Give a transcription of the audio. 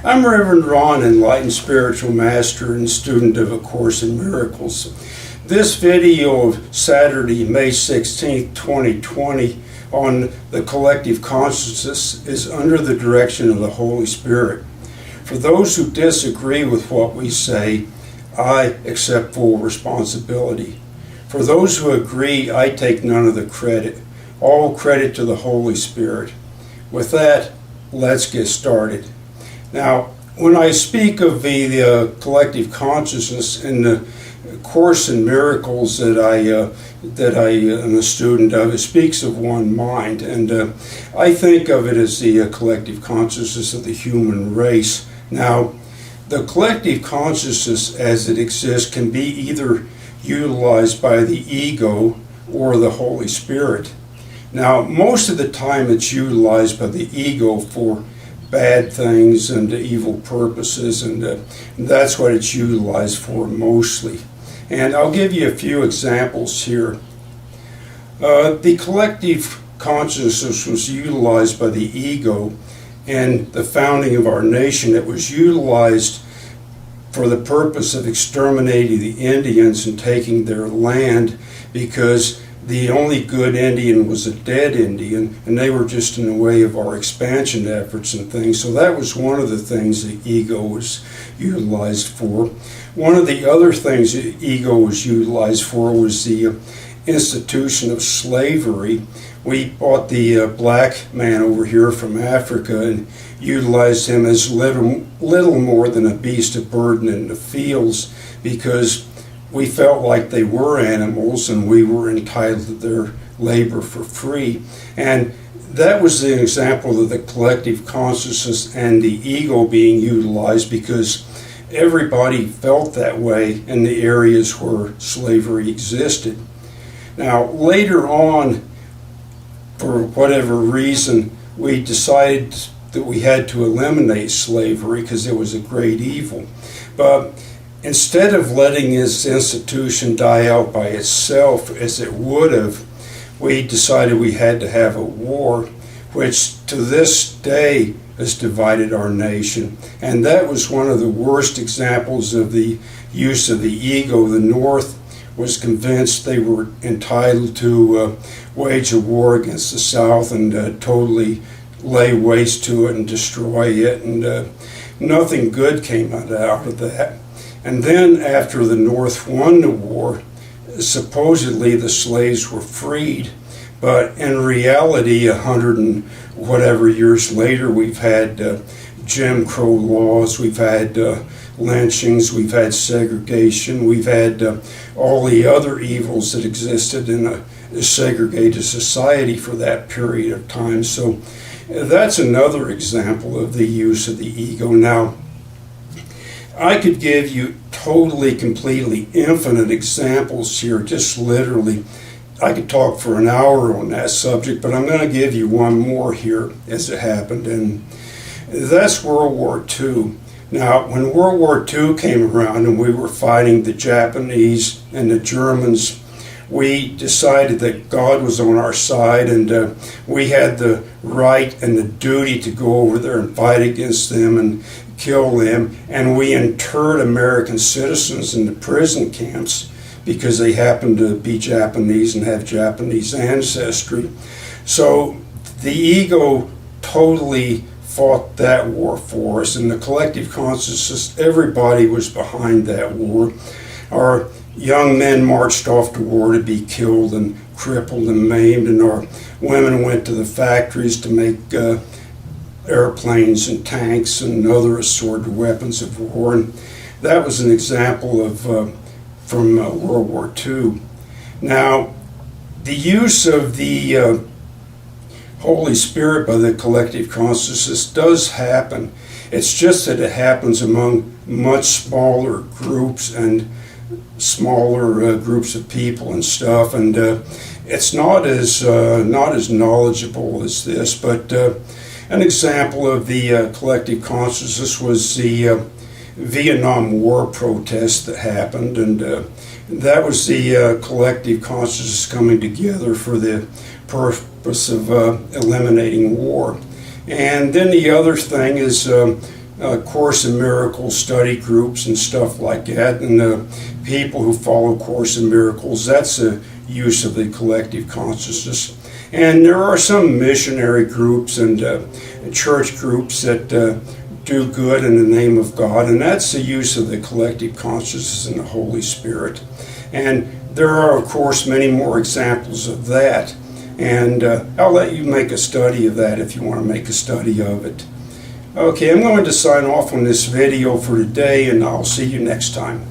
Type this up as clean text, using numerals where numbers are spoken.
I'm Reverend Ron, Enlightened Spiritual Master and student of A Course in Miracles. This video of Saturday, May 16th, 2020 on the collective consciousness is under the direction of the Holy Spirit. For those who disagree with what we say, I accept full responsibility. For those who agree, I take none of the credit. All credit to the Holy Spirit. With that, let's get started. Now, when I speak of the collective consciousness in the Course in Miracles that I am a student of, it speaks of one mind, and I think of it as the collective consciousness of the human race. Now, the collective consciousness as it exists can be either utilized by the ego or the Holy Spirit. Now, most of the time it's utilized by the ego for bad things and evil purposes, and that's what it's utilized for mostly. And I'll give you a few examples here. The collective consciousness was utilized by the ego in the founding of our nation. It was utilized for the purpose of exterminating the Indians and taking their land, because the only good Indian was a dead Indian, and they were just in the way of our expansion efforts and things. So that was one of the things the ego was utilized for. One of the other things the ego was utilized for was the institution of slavery. We bought the black man over here from Africa and utilized him as little more than a beast of burden in the fields, because we felt like they were animals and we were entitled to their labor for free. And that was the example of the collective consciousness and the ego being utilized, because everybody felt that way in the areas where slavery existed. Now, later on, for whatever reason, we decided that we had to eliminate slavery because it was a great evil. But instead of letting this institution die out by itself as it would have, we decided we had to have a war, which to this day has divided our nation. And that was one of the worst examples of the use of the ego. The North was convinced they were entitled to wage a war against the South and totally lay waste to it and destroy it, and nothing good came out of that. And then after the North won the war, supposedly the slaves were freed, but in reality, 100 and whatever years later, we've had Jim Crow laws, we've had lynchings, we've had segregation, we've had all the other evils that existed in a segregated society for that period of time. So that's another example of the use of the ego. Now, I could give you totally, completely infinite examples here, just literally. I could talk for an hour on that subject, but I'm going to give you one more here as it happened, and that's World War II. Now, when World War II came around and we were fighting the Japanese and the Germans, we decided that God was on our side, and we had the right and the duty to go over there and fight against them and kill them. And we interred American citizens in the prison camps because they happened to be Japanese and have Japanese ancestry. So the ego totally fought that war for us, and the collective consciousness, everybody was behind that war. Our young men marched off to war to be killed and crippled and maimed, and our women went to the factories to make airplanes and tanks and other assorted weapons of war. And that was an example of from World War II. Now, the use of the Holy Spirit by the collective consciousness does happen. It's just that it happens among much smaller groups and smaller groups of people and stuff, and it's not as knowledgeable as this. But an example of the collective consciousness was the Vietnam War protest that happened, and that was the collective consciousness coming together for the purpose of eliminating war. And then the other thing is Course in Miracles study groups and stuff like that, and the people who follow Course in Miracles, that's a use of the collective consciousness. And there are some missionary groups and church groups that do good in the name of God, and that's the use of the collective consciousness and the Holy Spirit. And there are, of course, many more examples of that, and I'll let you make a study of that if you want to make a study of it. Okay, I'm going to sign off on this video for today, and I'll see you next time.